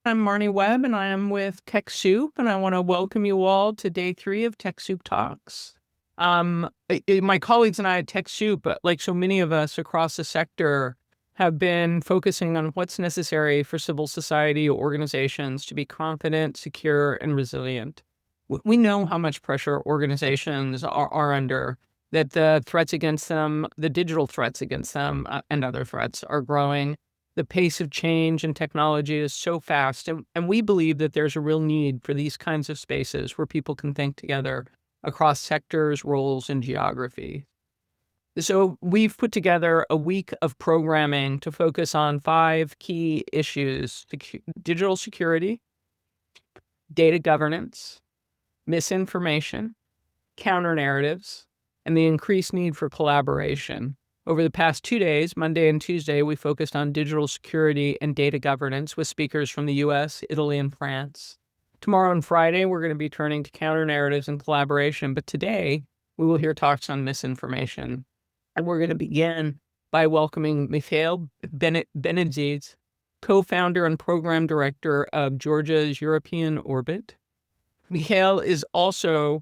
I'm Marnie Webb, and I am with TechSoup, and I want to welcome you all to day 3 of TechSoup Talks. My colleagues and I at TechSoup, like so many of us across the sector, have been focusing on what's necessary for civil society organizations to be confident, secure, and resilient. We know how much pressure organizations are under, that the threats against them, the digital threats against them, and other threats are growing. The pace of change and technology is so fast, and we believe that there's a real need for these kinds of spaces where people can think together across sectors, roles, and geography. So we've put together a week of programming to focus on 5 key issues: digital security, data governance, misinformation, counter-narratives, and the increased need for collaboration. Over the past 2 days, Monday and Tuesday, we focused on digital security and data governance with speakers from the US, Italy, and France. Tomorrow and Friday, we're going to be turning to counter-narratives and collaboration, but today we will hear talks on misinformation. And we're going to begin by welcoming Mikheil Benidze, co-founder and program director of Georgia's European Orbit. Mikheil is also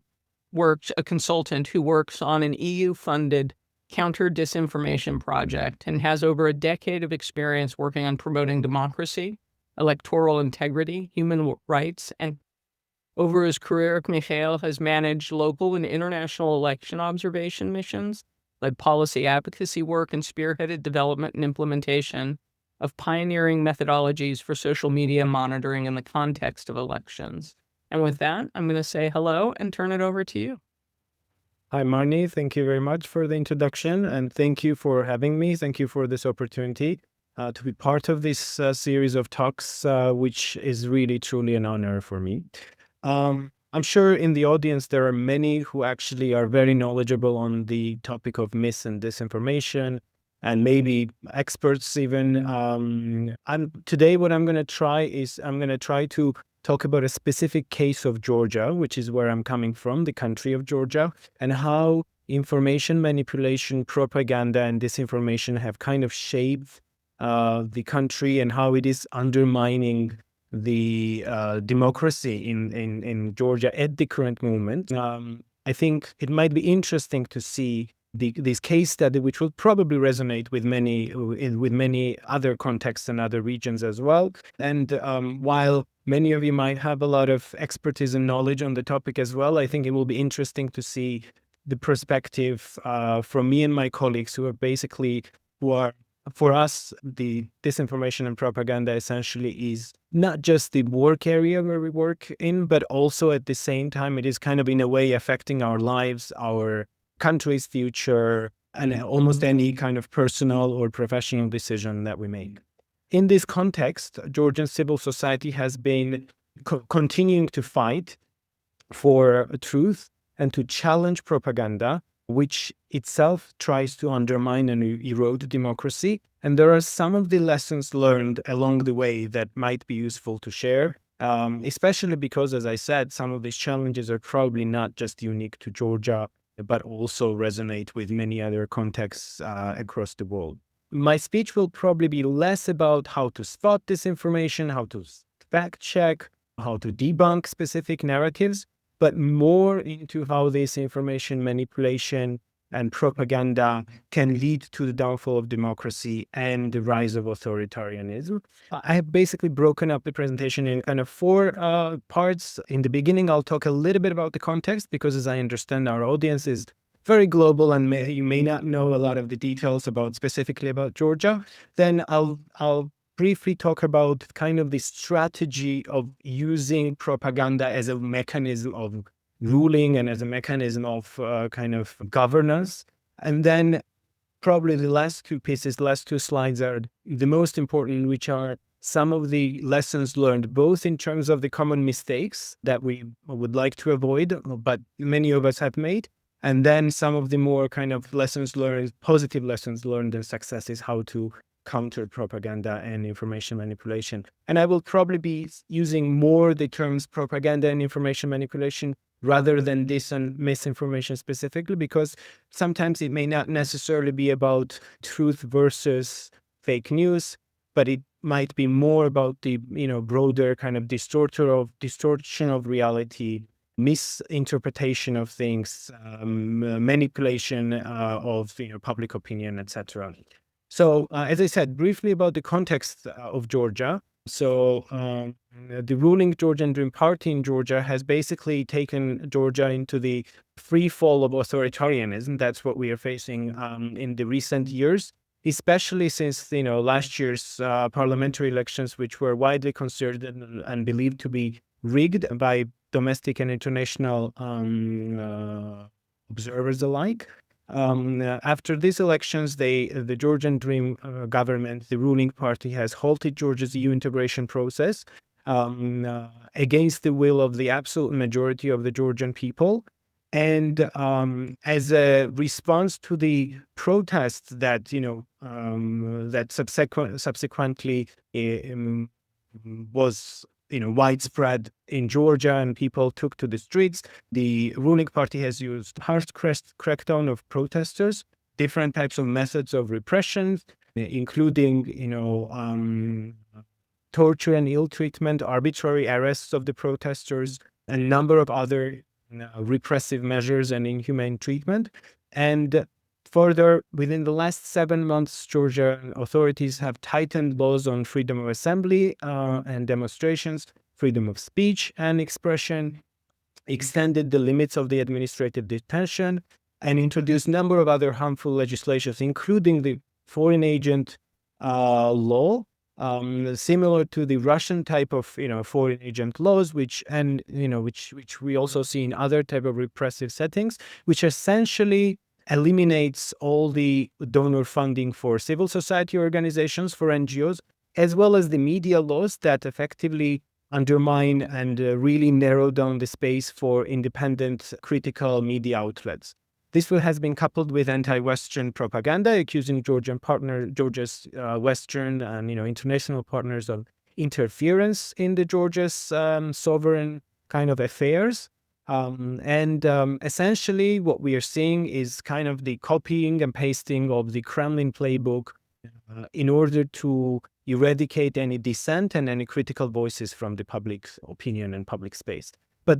a consultant who works on an EU-funded counter-disinformation project and has over a decade of experience working on promoting democracy, electoral integrity, human rights, and over his career, Mikheil has managed local and international election observation missions, led policy advocacy work, and spearheaded development and implementation of pioneering methodologies for social media monitoring in the context of elections. And with that, I'm going to say hello and turn it over to you. Hi, Marnie. Thank you very much for the introduction, and thank you for having me. Thank you for this opportunity to be part of this series of talks, which is really, truly an honor for me. I'm sure in the audience there are many who actually are very knowledgeable on the topic of mis and disinformation, and maybe experts even. Today, what I'm going to try is to talk about a specific case of Georgia, which is where I'm coming from, the country of Georgia, and how information manipulation, propaganda, and disinformation have kind of shaped the country and how it is undermining the democracy in Georgia at the current moment. I think it might be interesting to see this case study, which will probably resonate with many other contexts and other regions as well. And while many of you might have a lot of expertise and knowledge on the topic as well, I think it will be interesting to see the perspective from me and my colleagues who are, for us, the disinformation and propaganda essentially is not just the work area where we work in, but also at the same time, it is kind of in a way affecting our lives, our country's future, and almost any kind of personal or professional decision that we make. In this context, Georgian civil society has been continuing to fight for truth and to challenge propaganda, which itself tries to undermine and erode democracy. And there are some of the lessons learned along the way that might be useful to share, especially because, as I said, some of these challenges are probably not just unique to Georgia, but also resonate with many other contexts across the world. My speech will probably be less about how to spot disinformation, how to fact check, how to debunk specific narratives, but more into how this information manipulation and propaganda can lead to the downfall of democracy and the rise of authoritarianism. I have basically broken up the presentation in kind of 4 parts. In the beginning, I'll talk a little bit about the context, because as I understand, our audience is very global and you may not know a lot of the details specifically about Georgia. Then I'll briefly talk about kind of the strategy of using propaganda as a mechanism of ruling and as a mechanism of kind of governance. And then probably the last 2 slides are the most important, which are some of the lessons learned, both in terms of the common mistakes that we would like to avoid, but many of us have made, and then some of the more kind of lessons learned, positive lessons learned and successes, how to counter propaganda and information manipulation. And I will probably be using more the terms propaganda and information manipulation rather than dis and misinformation specifically, because sometimes it may not necessarily be about truth versus fake news. but it might be more about the broader kind of distortion of reality, misinterpretation of things, manipulation of public opinion, etc. So, as I said briefly about the context of Georgia. So, the ruling Georgian Dream Party in Georgia has basically taken Georgia into the free fall of authoritarianism. That's what we are facing in the recent years, especially since last year's parliamentary elections, which were widely considered and believed to be rigged by domestic and international observers alike. After these elections, the Georgian Dream government, the ruling party, has halted Georgia's EU integration process against the will of the absolute majority of the Georgian people. And as a response to the protests that that subsequently was widespread in Georgia, and people took to the streets, the ruling party has used harsh crackdown of protesters, different types of methods of repression, including torture and ill treatment, arbitrary arrests of the protesters, and a number of other repressive measures and inhumane treatment. And further, within the last 7 months, Georgian authorities have tightened laws on freedom of assembly and demonstrations, freedom of speech and expression, extended the limits of the administrative detention, and introduced a number of other harmful legislations, including the foreign agent law, similar to the Russian type of foreign agent laws, which we also see in other type of repressive settings, which essentially eliminates all the donor funding for civil society organizations, for NGOs, as well as the media laws that effectively undermine and really narrow down the space for independent critical media outlets. This has been coupled with anti-Western propaganda, accusing Georgia's Western and international partners of interference in the Georgia's sovereign kind of affairs. Essentially, what we are seeing is kind of the copying and pasting of the Kremlin playbook in order to eradicate any dissent and any critical voices from the public opinion and public space. But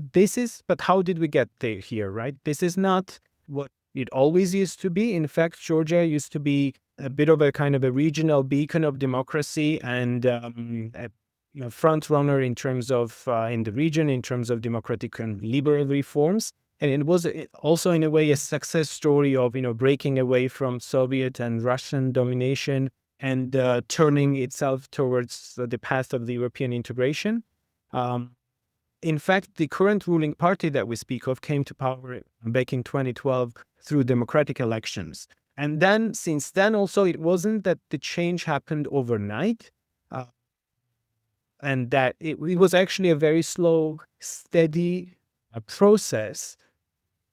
how did we get here, right? This is not what it always used to be. In fact, Georgia used to be a bit of a kind of a regional beacon of democracy and a front runner in terms of in the region in terms of democratic and liberal reforms. And it was also in a way a success story of breaking away from Soviet and Russian domination and turning itself towards the path of the European integration. In fact, the current ruling party that we speak of came to power back in 2012 through democratic elections. And then, since then, also, it wasn't that the change happened overnight, and that it was actually a very slow, steady process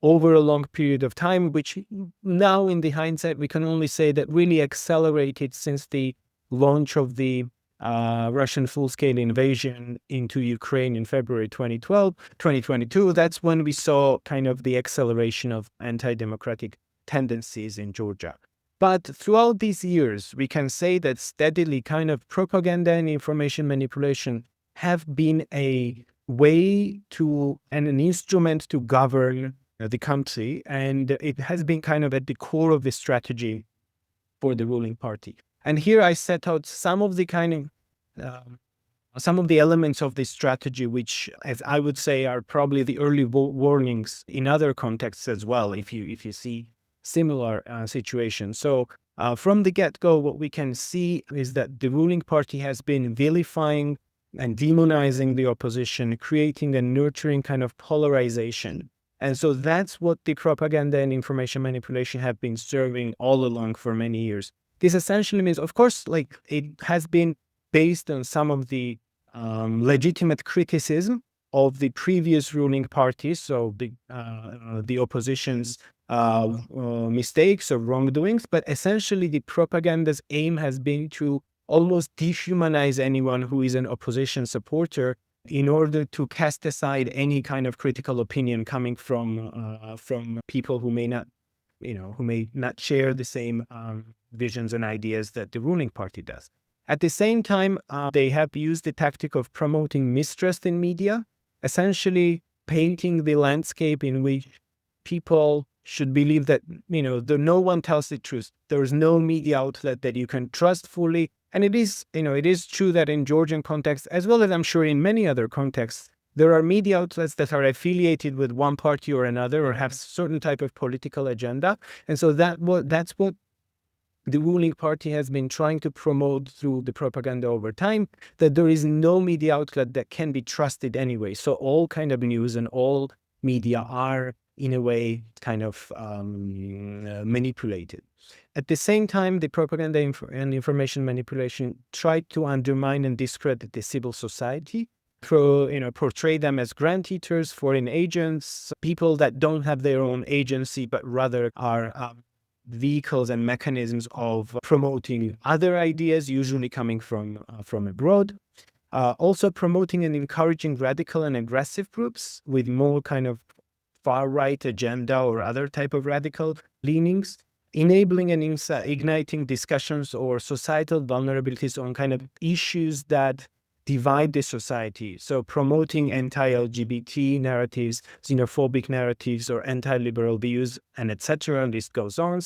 over a long period of time, which now, in the hindsight, we can only say that really accelerated since the launch of the Russian full-scale invasion into Ukraine in February 2022. That's when we saw kind of the acceleration of anti-democratic tendencies in Georgia. But throughout these years, we can say that steadily kind of propaganda and information manipulation have been a way to and an instrument to govern the country. And it has been kind of at the core of the strategy for the ruling party. And here I set out some of the some of the elements of this strategy, which, as I would say, are probably the early warnings in other contexts as well, if you see similar situations. So from the get-go, what we can see is that the ruling party has been vilifying and demonizing the opposition, creating and nurturing kind of polarization. And so that's what the propaganda and information manipulation have been serving all along for many years. This essentially means, of course, like it has been based on some of the legitimate criticism of the previous ruling parties, so the opposition's mistakes or wrongdoings, but essentially the propaganda's aim has been to almost dehumanize anyone who is an opposition supporter in order to cast aside any kind of critical opinion coming from people who may not share the same visions and ideas that the ruling party does. At the same time, they have used the tactic of promoting mistrust in media, essentially painting the landscape in which people should believe that, no one tells the truth. There is no media outlet that you can trust fully. And it is true that in Georgian context, as well as I'm sure in many other contexts, there are media outlets that are affiliated with one party or another or have certain type of political agenda. And so that's what the ruling party has been trying to promote through the propaganda over time, that there is no media outlet that can be trusted anyway. So all kind of news and all media are, in a way, kind of manipulated. At the same time, the propaganda and information manipulation tried to undermine and discredit the civil society, portray them as grant eaters, foreign agents, people that don't have their own agency, but rather are vehicles and mechanisms of promoting other ideas, usually coming from abroad. Also promoting and encouraging radical and aggressive groups with more kind of far-right agenda or other type of radical leanings, enabling and igniting discussions or societal vulnerabilities on kind of issues that divide the society. So promoting anti-LGBT narratives, xenophobic narratives, or anti-liberal views, and etc. And list goes on.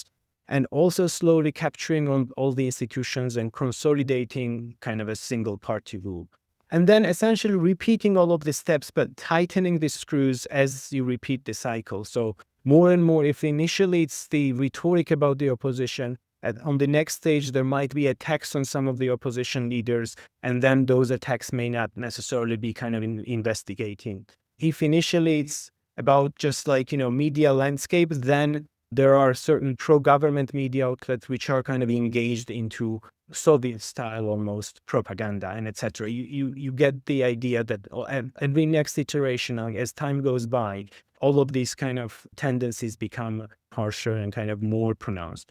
And also slowly capturing on all the institutions and consolidating kind of a single party rule. And then essentially repeating all of the steps, but tightening the screws as you repeat the cycle. So more and more, if initially it's the rhetoric about the opposition, on the next stage, there might be attacks on some of the opposition leaders, and then those attacks may not necessarily be kind of investigating. If initially it's about just like, media landscape, then there are certain pro-government media outlets which are kind of engaged into Soviet style almost propaganda and etc. You get the idea that every next iteration, as time goes by, all of these kind of tendencies become harsher and kind of more pronounced.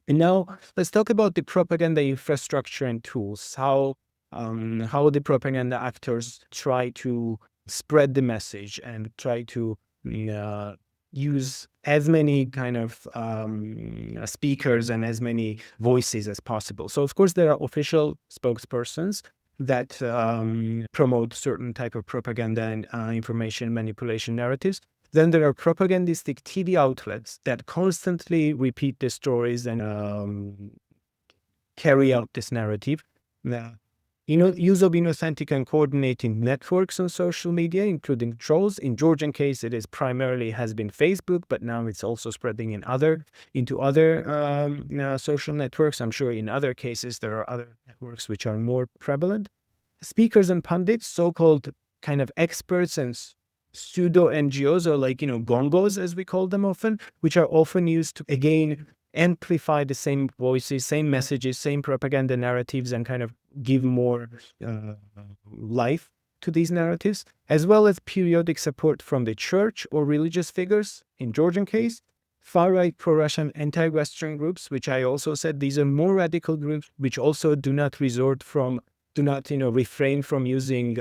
And now let's talk about the propaganda infrastructure and tools, how the propaganda actors try to spread the message and try to use as many kind of speakers and as many voices as possible. So of course there are official spokespersons that promote certain type of propaganda and information manipulation narratives. Then there are propagandistic TV outlets that constantly repeat the stories and carry out this narrative. Use of inauthentic and coordinating networks on social media, including trolls. In Georgian case, it is primarily has been Facebook, but now it's also spreading into other social networks. I'm sure in other cases there are other networks which are more prevalent. Speakers and pundits, so-called kind of experts and pseudo NGOs, or like, gongos as we call them often, which are often used to, again, amplify the same voices, same messages, same propaganda narratives, and kind of give more life to these narratives, as well as periodic support from the church or religious figures. In Georgian case, far-right pro-Russian anti-Western groups, which I also said, these are more radical groups, which also do not refrain from using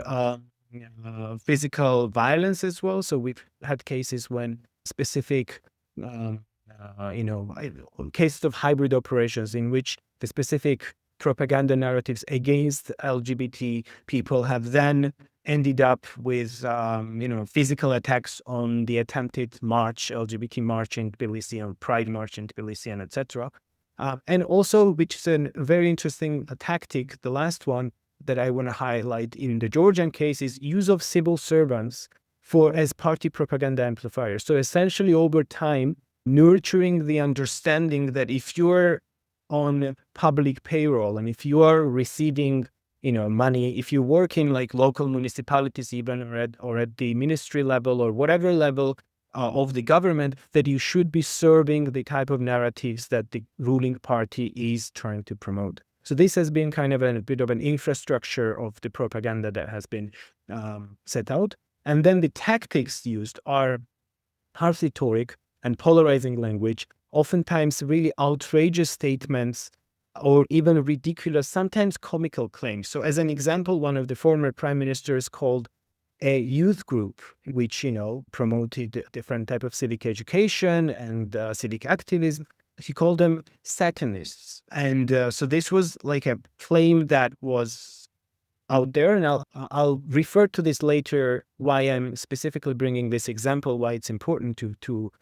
physical violence as well. So we've had cases when specific, cases of hybrid operations in which the specific propaganda narratives against LGBT people have then ended up with, physical attacks on the attempted march, LGBT march in Tbilisi, or Pride march in Tbilisi, and etc. And also, which is a very interesting tactic, the last one, that I want to highlight in the Georgian case, is use of civil servants as party propaganda amplifiers. So essentially over time, nurturing the understanding that if you're on public payroll and if you are receiving money, if you work in like local municipalities even, or at the ministry level or whatever level of the government, that you should be serving the type of narratives that the ruling party is trying to promote. So this has been kind of a bit of an infrastructure of the propaganda that has been set out. And then the tactics used are harsh rhetoric and polarizing language, oftentimes really outrageous statements or even ridiculous, sometimes comical claims. So as an example, one of the former prime ministers called a youth group which, promoted different type of civic education and civic activism, he called them Satanists. And so this was like a claim that was out there. And I'll refer to this later, why I'm specifically bringing this example, why it's important to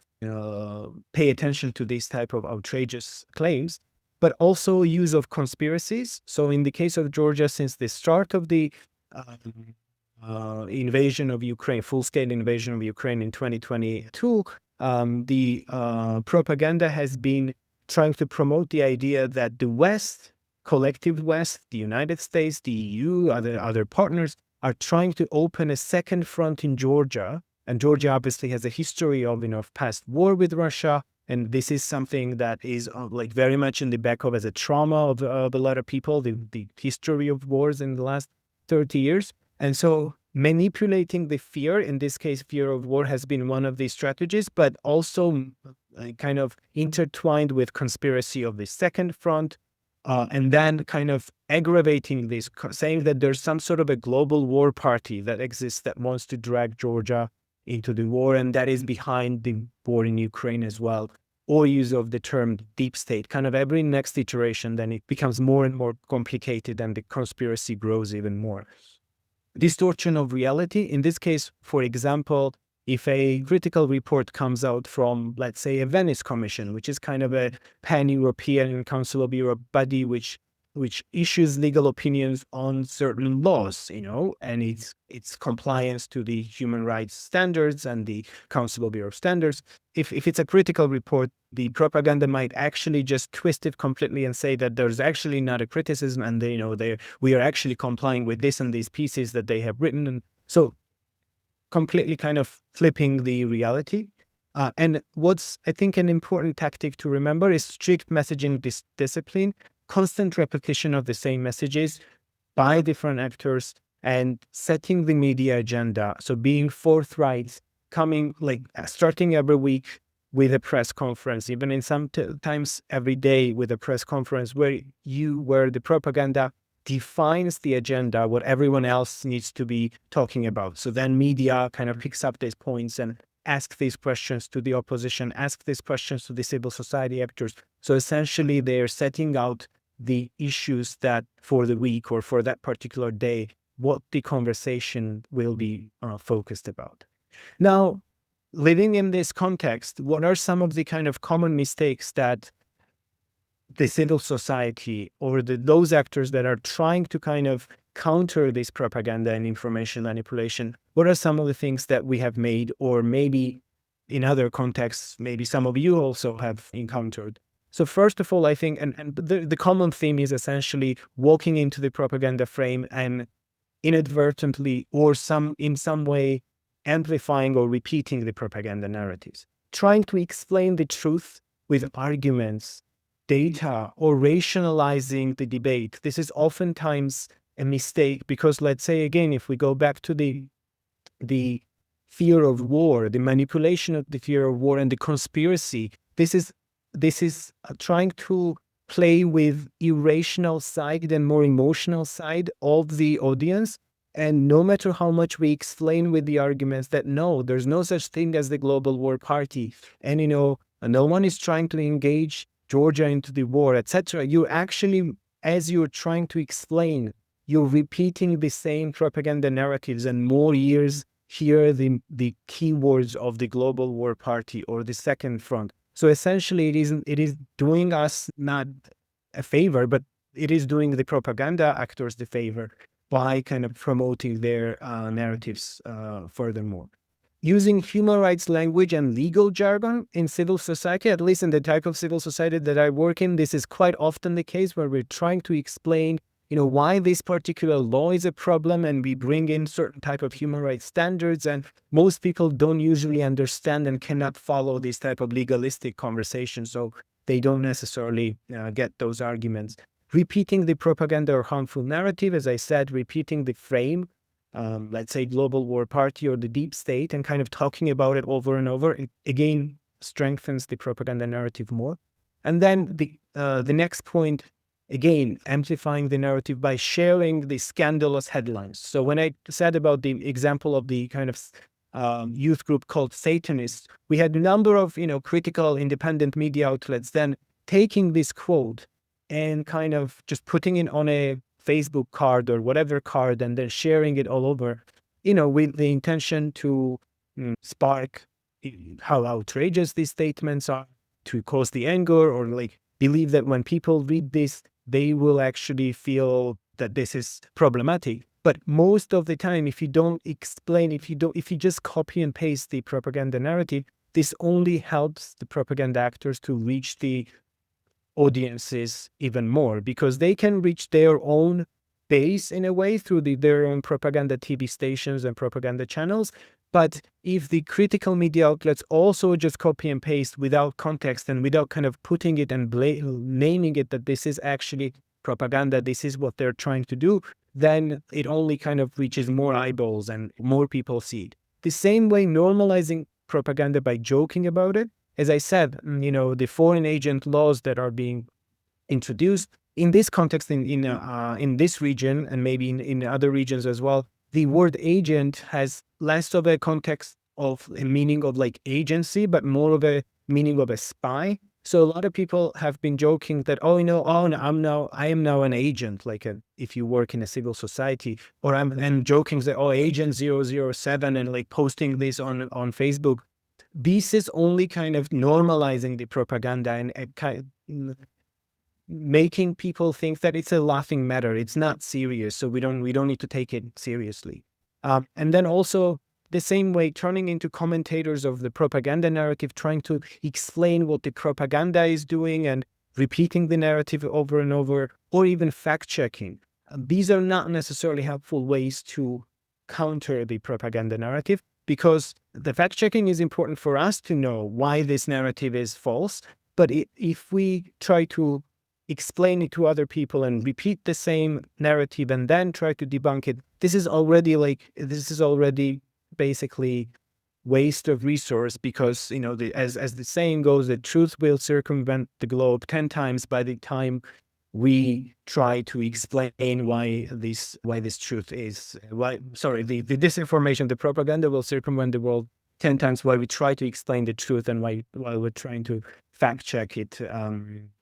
pay attention to these type of outrageous claims, but also use of conspiracies. So in the case of Georgia, since the start of the invasion of Ukraine, full-scale invasion of Ukraine in 2022, the propaganda has been trying to promote the idea that the West, collective West, the United States, the EU, other partners, are trying to open a second front in Georgia. And Georgia obviously has a history of past war with Russia, and this is something that is like very much in the back of as a trauma of a lot of people, the history of wars in the last 30 years. And so manipulating the fear, in this case, fear of war, has been one of these strategies, but also kind of intertwined with conspiracy of the second front, and then kind of aggravating this, saying that there's some sort of a global war party that exists that wants to drag Georgia into the war, and that is behind the war in Ukraine as well. Or use of the term deep state, kind of every next iteration, then it becomes more and more complicated and the conspiracy grows even more. Distortion of reality. In this case, for example, if a critical report comes out from, let's say, a Venice Commission, which is kind of a pan-European Council of Europe body, which issues legal opinions on certain laws, and its compliance to the human rights standards and the Council of Europe standards. If it's a critical report, the propaganda might actually just twist it completely and say that there's actually not a criticism, and we are actually complying with this and these pieces that they have written, and so completely kind of flipping the reality. And what's, I think, an important tactic to remember is strict messaging discipline, constant repetition of the same messages by different actors, and setting the media agenda. So being forthright, starting every week with a press conference, even in sometimes every day with a press conference where the propaganda defines the agenda, what everyone else needs to be talking about. So then media kind of picks up these points and ask these questions to the opposition, ask these questions to the civil society actors. So essentially they're setting out the issues that for the week or for that particular day, what the conversation will be focused about. Now, living in this context, what are some of the kind of common mistakes that the civil society or those actors that are trying to kind of counter this propaganda and information manipulation, what are some of the things that we have made, or maybe in other contexts, maybe some of you also have encountered? So first of all, I think, and the common theme is essentially walking into the propaganda frame and inadvertently or in some way amplifying or repeating the propaganda narratives, trying to explain the truth with arguments, data, or rationalizing the debate. This is oftentimes a mistake because, let's say again, if we go back to the fear of war, the manipulation of the fear of war and the conspiracy, this is trying to play with irrational side and more emotional side of the audience. And no matter how much we explain with the arguments that no, there's no such thing as the global war party, and no one is trying to engage Georgia into the war, etc., you actually, as you're trying to explain, you're repeating the same propaganda narratives, and more years hear the keywords of the global war party or the second front. So essentially, it is doing us not a favor, but it is doing the propaganda actors the favor by kind of promoting their narratives furthermore. Using human rights language and legal jargon in civil society, at least in the type of civil society that I work in, this is quite often the case where we're trying to explain, why this particular law is a problem, and we bring in certain type of human rights standards, and most people don't usually understand and cannot follow this type of legalistic conversation, so they don't necessarily get those arguments. Repeating the propaganda or harmful narrative, as I said, repeating the frame, let's say global war party or the deep state, and kind of talking about it over and over, it again strengthens the propaganda narrative more. And then the next point, again, amplifying the narrative by sharing the scandalous headlines. So when I said about the example of the kind of youth group called Satanists, we had a number of critical independent media outlets then taking this quote and kind of just putting it on a Facebook card or whatever card and then sharing it all over, with the intention to spark how outrageous these statements are, to cause the anger, or like believe that when people read this, they will actually feel that this is problematic. But most of the time, if you don't explain, if you just copy and paste the propaganda narrative, this only helps the propaganda actors to reach the audiences even more, because they can reach their own base in a way through their own propaganda TV stations and propaganda channels. But if the critical media outlets also just copy and paste without context and without kind of putting it and naming it that this is actually propaganda, this is what they're trying to do, then it only kind of reaches more eyeballs and more people see it. The same way, normalizing propaganda by joking about it, as I said, the foreign agent laws that are being introduced in this context, in this region, and maybe in other regions as well, the word agent has less of a context of a meaning of like agency, but more of a meaning of a spy. So a lot of people have been joking that, no, I am now an agent, like if you work in a civil society, or and joking that, agent 007, and like posting this on Facebook. This is only kind of normalizing the propaganda and making people think that it's a laughing matter. It's not serious, so we don't need to take it seriously. And then also the same way, turning into commentators of the propaganda narrative, trying to explain what the propaganda is doing and repeating the narrative over and over, or even fact checking. These are not necessarily helpful ways to counter the propaganda narrative, because the fact checking is important for us to know why this narrative is false. But if we try to explain it to other people and repeat the same narrative and then try to debunk it, this is already basically waste of resource, because as the saying goes, the truth will circumvent the globe 10 times by the time we try to explain why this truth is the disinformation, the propaganda will circumvent the world 10 times while we try to explain the truth, and while we're trying to fact check it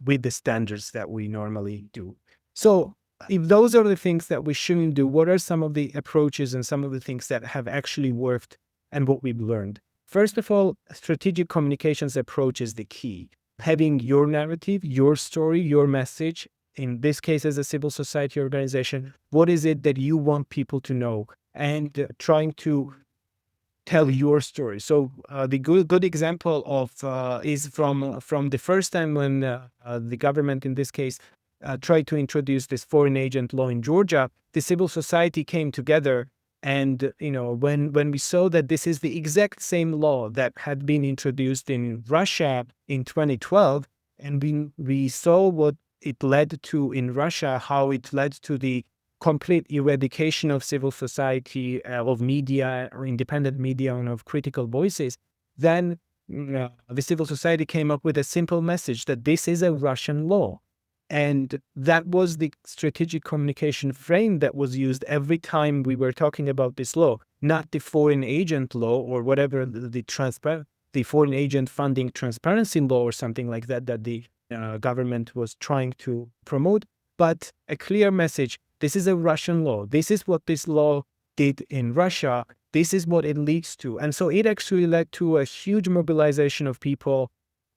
with the standards that we normally do. So if those are the things that we shouldn't do, what are some of the approaches and some of the things that have actually worked and what we've learned? First of all, strategic communications approach is the key. Having your narrative, your story, your message, in this case as a civil society organization, what is it that you want people to know, and trying to tell your story. So the good example of is from the first time when the government, in this case, tried to introduce this foreign agent law in Georgia. The civil society came together, and when we saw that this is the exact same law that had been introduced in Russia in 2012, and we saw what it led to in Russia, how it led to the complete eradication of civil society, of media, or independent media, and of critical voices, then the civil society came up with a simple message that this is a Russian law. And that was the strategic communication frame that was used every time we were talking about this law, not the foreign agent law or whatever the foreign agent funding transparency law or something like that the government was trying to promote, but a clear message. This is a Russian law. This is what this law did in Russia. This is what it leads to. And so it actually led to a huge mobilization of people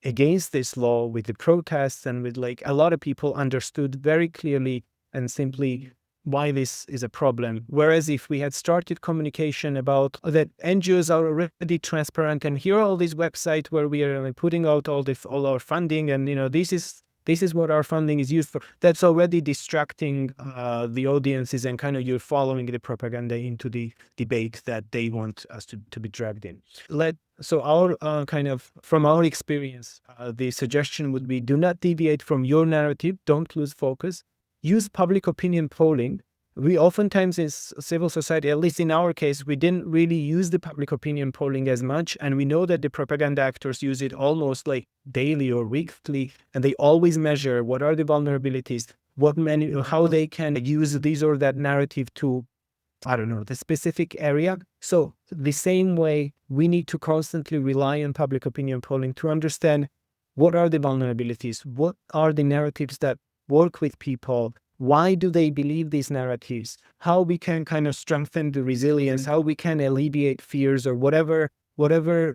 against this law, with the protests, and with a lot of people understood very clearly and simply why this is a problem. Whereas if we had started communication about that NGOs are already transparent, and here are all these websites where we are putting out all our funding, and this is what our funding is used for, that's already distracting the audiences, and kind of you're following the propaganda into the debate that they want us to be dragged in. So our from our experience, the suggestion would be: do not deviate from your narrative, don't lose focus, use public opinion polling. We oftentimes in civil society, at least in our case, we didn't really use the public opinion polling as much. And we know that the propaganda actors use it almost like daily or weekly. And they always measure what are the vulnerabilities, how they can use this or that narrative to, the specific area. So the same way, we need to constantly rely on public opinion polling to understand what are the vulnerabilities? What are the narratives that work with people? Why do they believe these narratives? How we can kind of strengthen the resilience, how we can alleviate fears or whatever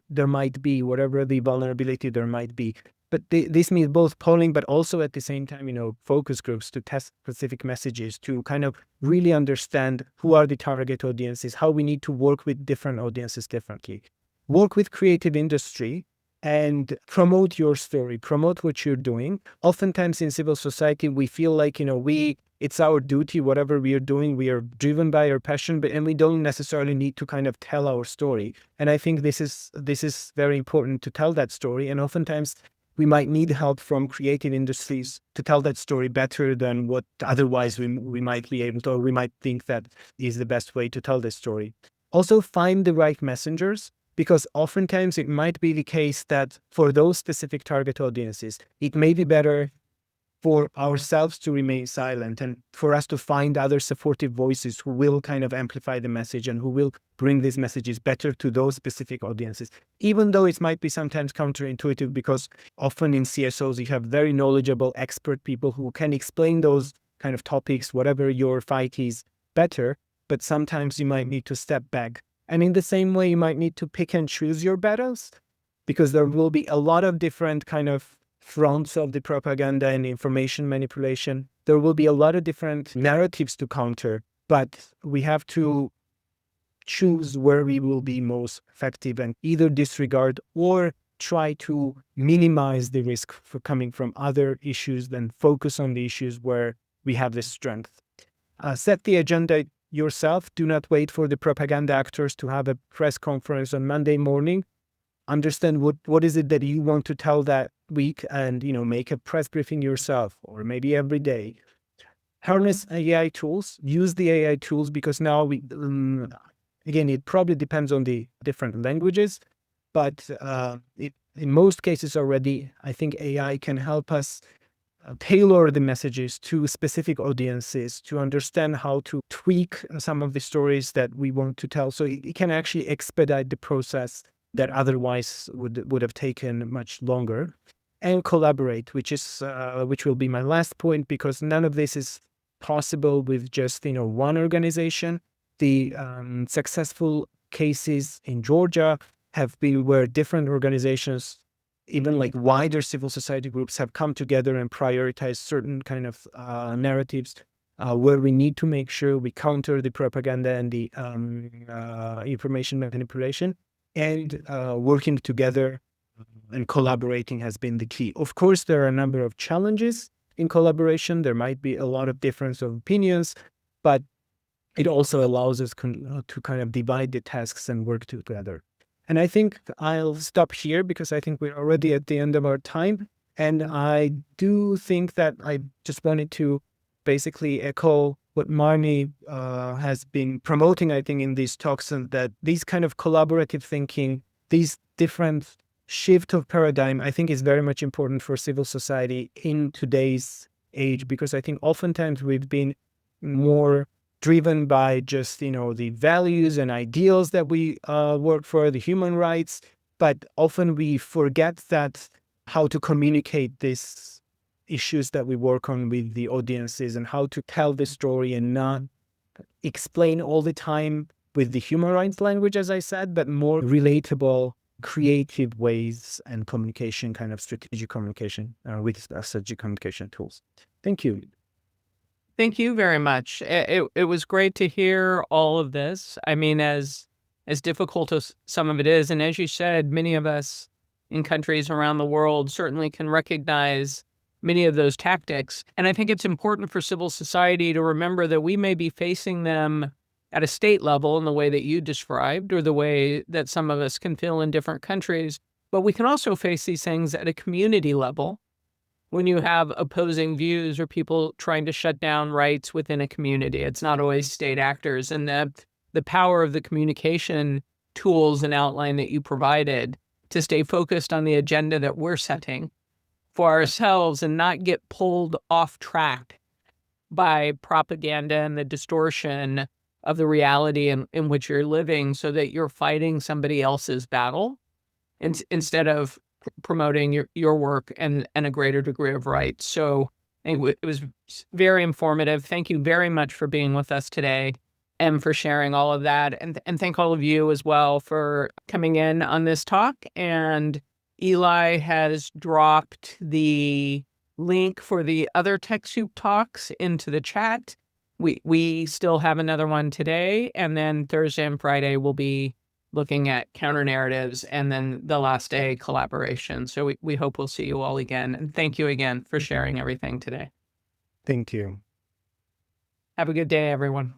there might be, whatever the vulnerability there might be. But this means both polling, but also at the same time, focus groups to test specific messages, to kind of really understand who are the target audiences, how we need to work with different audiences differently. Work with creative industry and promote your story, promote what you're doing. Oftentimes in civil society, we feel like, it's our duty, whatever we are doing, we are driven by our passion, and we don't necessarily need to kind of tell our story. And I think this is very important to tell that story. And oftentimes we might need help from creative industries to tell that story better than what otherwise we might be able to, or we might think that is the best way to tell this story. Also find the right messengers, because oftentimes it might be the case that for those specific target audiences, it may be better for ourselves to remain silent and for us to find other supportive voices who will kind of amplify the message and who will bring these messages better to those specific audiences, even though it might be sometimes counterintuitive, because often in CSOs, you have very knowledgeable expert people who can explain those kind of topics, whatever your fight is, better, but sometimes you might need to step back. And in the same way, you might need to pick and choose your battles, because there will be a lot of different kind of fronts of the propaganda and information manipulation. There will be a lot of different narratives to counter, but we have to choose where we will be most effective and either disregard or try to minimize the risk for coming from other issues, then focus on the issues where we have the strength. Set the agenda yourself. Do not wait for the propaganda actors to have a press conference on Monday morning. Understand what is it that you want to tell that week, and make a press briefing yourself, or maybe every day. Harness AI tools. Use the AI tools, because now again, it probably depends on the different languages, but in most cases already, I think AI can help us tailor the messages to specific audiences, to understand how to tweak some of the stories that we want to tell. So it can actually expedite the process that otherwise would have taken much longer. And collaborate, which will be my last point, because none of this is possible with just one organization. The successful cases in Georgia have been where different organizations, even like wider civil society groups, have come together and prioritize certain kind of narratives where we need to make sure we counter the propaganda and the information manipulation, and working together and collaborating has been the key. Of course, there are a number of challenges in collaboration. There might be a lot of difference of opinions, but it also allows us to kind of divide the tasks and work together. And I think I'll stop here, because I think we're already at the end of our time. And I do think that I just wanted to basically echo what Marnie has been promoting, I think, in these talks, and that these kind of collaborative thinking, these different shift of paradigm, I think is very much important for civil society in today's age, because I think oftentimes we've been more driven by just, the values and ideals that we work for, the human rights, but often we forget that how to communicate these issues that we work on with the audiences, and how to tell the story and not explain all the time with the human rights language, as I said, but more relatable, creative ways and communication, kind of strategic communication with strategic communication tools. Thank you. Thank you very much. It was great to hear all of this. I mean, as difficult as some of it is, and as you said, many of us in countries around the world certainly can recognize many of those tactics. And I think it's important for civil society to remember that we may be facing them at a state level in the way that you described, or the way that some of us can feel in different countries, but we can also face these things at a community level, when you have opposing views or people trying to shut down rights within a community. It's not always state actors. And the power of the communication tools and outline that you provided to stay focused on the agenda that we're setting for ourselves, and not get pulled off track by propaganda and the distortion of the reality in which you're living, so that you're fighting somebody else's battle instead of promoting your work and a greater degree of rights. So it was very informative. Thank you very much for being with us today and for sharing all of that. And thank all of you as well for coming in on this talk. And Eli has dropped the link for the other TechSoup talks into the chat. We still have another one today, and then Thursday and Friday we'll be looking at counter narratives, and then the last day collaboration. So we hope we'll see you all again. And thank you again for sharing everything today. Thank you. Have a good day, everyone.